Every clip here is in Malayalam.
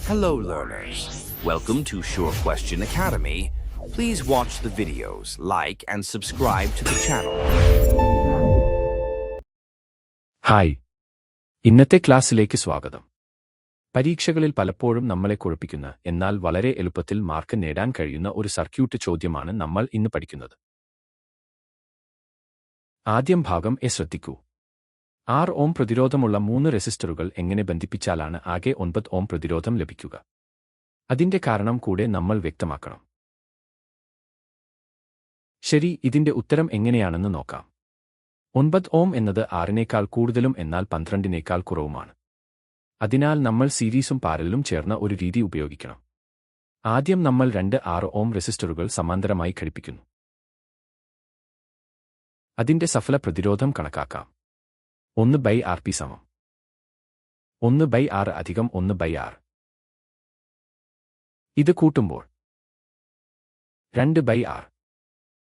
Hello learners, welcome to Sure Question Academy. Please watch the videos, like and subscribe to the channel. Hi, ഇന്നത്തെ ക്ലാസ്സിലേക്ക് സ്വാഗതം. പരീക്ഷകളിൽ പലപ്പോഴും നമ്മളെ കുഴപ്പിക്കുന്ന എന്നാൽ വളരെ എളുപ്പത്തിൽ മാർക്ക് നേടാൻ കഴിയുന്ന ഒരു സർക്യൂട്ട് ചോദ്യമാണ് നമ്മൾ ഇന്ന് പഠിക്കുന്നത്. ആദ്യം ഭാഗം എ ശ്രദ്ധിക്കൂ. 6 ഓം പ്രതിരോധമുള്ള 3 റെസിസ്റ്ററുകൾ എങ്ങനെ ബന്ധിപ്പിച്ചാലാണ് ആകെ 9 ഓം പ്രതിരോധം ലഭിക്കുക? അതിന്റെ കാരണം കൂടെ നമ്മൾ വ്യക്തമാക്കണം. ശരി, ഇതിന്റെ ഉത്തരം എങ്ങനെയാണെന്ന് നോക്കാം. 9 ഓം എന്നത് 6നേക്കാൾ കൂടുതലും എന്നാൽ 12നേക്കാൾ കുറവുമാണ്. അതിനാൽ നമ്മൾ സീരീസും പാരലലും ചേർന്ന ഒരു രീതി ഉപയോഗിക്കണം. ആദ്യം നമ്മൾ 2 6 ഓം റെസിസ്റ്ററുകൾ സമാന്തരമായി ഘടിപ്പിക്കുന്നു. അതിന്റെ സഫല പ്രതിരോധം കണക്കാക്കാം. 1/Rp = 1/6 + 1/6. ഇത് കൂട്ടുമ്പോൾ 2/6,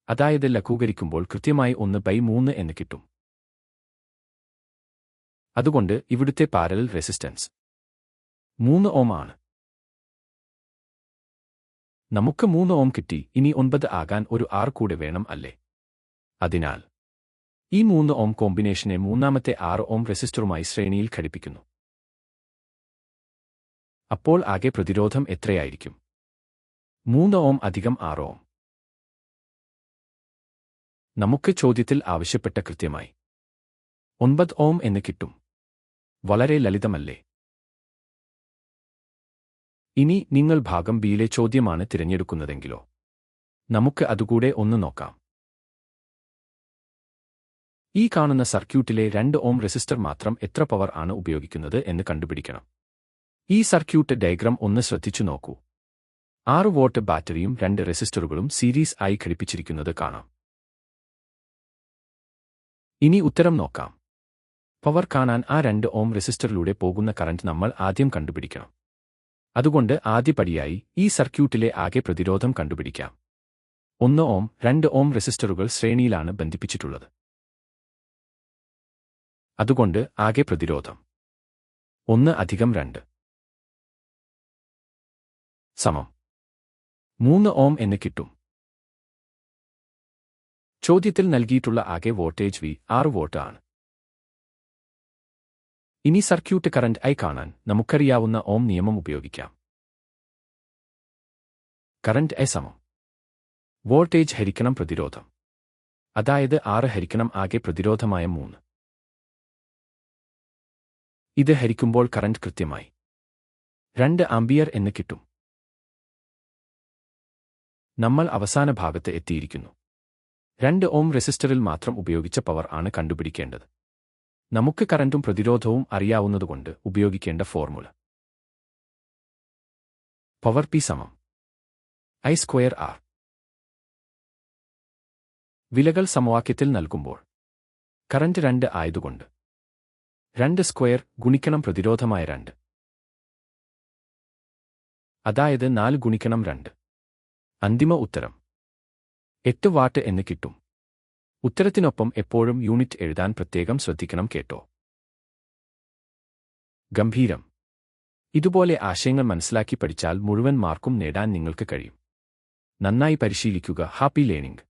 അതായത് ലഘൂകരിക്കുമ്പോൾ കൃത്യമായി 1/3 എന്ന് കിട്ടും. അതുകൊണ്ട് ഇവിടുത്തെ പാരലൽ റെസിസ്റ്റൻസ് 3 ഓം ആണ്. നമുക്ക് 3 ഓം കിട്ടി. ഇനി 9 ആകാൻ ഒരു 6 കൂടെ വേണം, അല്ലേ? അതിനാൽ ഈ 3 ഓം കോമ്പിനേഷനെ മൂന്നാമത്തെ 6 ഓം റെസിസ്റ്ററുമായി ശ്രേണിയിൽ ഘടിപ്പിക്കുന്നു. അപ്പോൾ ആകെ പ്രതിരോധം എത്രയായിരിക്കും? 3 ഓം + 6 ഓം. നമുക്ക് ചോദ്യത്തിൽ ആവശ്യപ്പെട്ട കൃത്യമായി 9 ഓം എന്ന് കിട്ടും. വളരെ ലളിതമല്ലേ? ഇനി നിങ്ങൾ ഭാഗം ബിയിലെ ചോദ്യമാണ് തിരഞ്ഞെടുക്കുന്നതെങ്കിലോ? നമുക്ക് അതുകൂടെ ഒന്ന് നോക്കാം. ഈ കാണുന്ന സർക്യൂട്ടിലെ 2 ഓം റെസിസ്റ്റർ മാത്രം എത്ര പവർ ആണ് ഉപയോഗിക്കുന്നത് എന്ന് കണ്ടുപിടിക്കണം. ഈ സർക്യൂട്ട് ഡയഗ്രം ഒന്ന് ശ്രദ്ധിച്ചു നോക്കൂ. 6 വോൾട്ട് ബാറ്ററിയും 2 റെസിസ്റ്ററുകളും സീരീസ് ആയി ഘടിപ്പിച്ചിരിക്കുന്നത് കാണാം. ഇനി ഉത്തരം നോക്കാം. പവർ കാണാൻ ആ 2 ഓം റെസിസ്റ്ററിലൂടെ പോകുന്ന കറന്റ് നമ്മൾ ആദ്യം കണ്ടുപിടിക്കണം. അതുകൊണ്ട് ആദ്യപടിയായി ഈ സർക്യൂട്ടിലെ ആകെ പ്രതിരോധം കണ്ടുപിടിക്കാം. 1 ഓം 2 ഓം റെസിസ്റ്ററുകൾ ശ്രേണിയിലാണ് ബന്ധിപ്പിച്ചിട്ടുള്ളത്. അതുകൊണ്ട് ആകെ പ്രതിരോധം 1 + 2 = 3 ഓം എന്ന് കിട്ടും. ചോദ്യത്തിൽ നൽകിയിട്ടുള്ള ആകെ വോൾട്ടേജ് V 6 വോൾട്ട് ആണ്. ഇനി സർക്യൂട്ട് കറന്റ് I കാണാൻ നമുക്കറിയാവുന്ന ഓം നിയമം ഉപയോഗിക്കാം. കറന്റ് I = വോൾട്ടേജ് ഹരിക്കണം പ്രതിരോധം, അതായത് 6 ഹരിക്കണം ആകെ പ്രതിരോധമായ 3. ഇത് ഹരിക്കുമ്പോൾ കറന്റ് കൃത്യമായി 2 ആമ്പിയർ എന്ന് കിട്ടും. നമ്മൾ അവസാന ഭാഗത്ത് എത്തിയിരിക്കുന്നു. 2 ഓം റെസിസ്റ്ററിൽ മാത്രം ഉപയോഗിച്ച പവർ ആണ് കണ്ടുപിടിക്കേണ്ടത്. നമുക്ക് കറന്റും പ്രതിരോധവും അറിയാവുന്നതുകൊണ്ട് ഉപയോഗിക്കേണ്ട ഫോർമുല പവർ P = I²R. വിലകൾ സമവാക്യത്തിൽ നൽകുമ്പോൾ കറന്റ് 2 ആയതുകൊണ്ട് 2² ഗുണിക്കണം പ്രതിരോധമായ 2, അതായത് 4 ഗുണിക്കണം 2. അന്തിമ ഉത്തരം 8 വാട്ട് എന്ന് കിട്ടും. ഉത്തരത്തിനൊപ്പം എപ്പോഴും യൂണിറ്റ് എഴുതാൻ പ്രത്യേകം ശ്രദ്ധിക്കണം കേട്ടോ. ഗംഭീരം. ഇതുപോലെ ആശയങ്ങൾ മനസ്സിലാക്കി പഠിച്ചാൽ മുഴുവൻ മാർക്കും നേടാൻ നിങ്ങൾക്ക് കഴിയും. നന്നായി പരിശീലിക്കുക. Happy learning.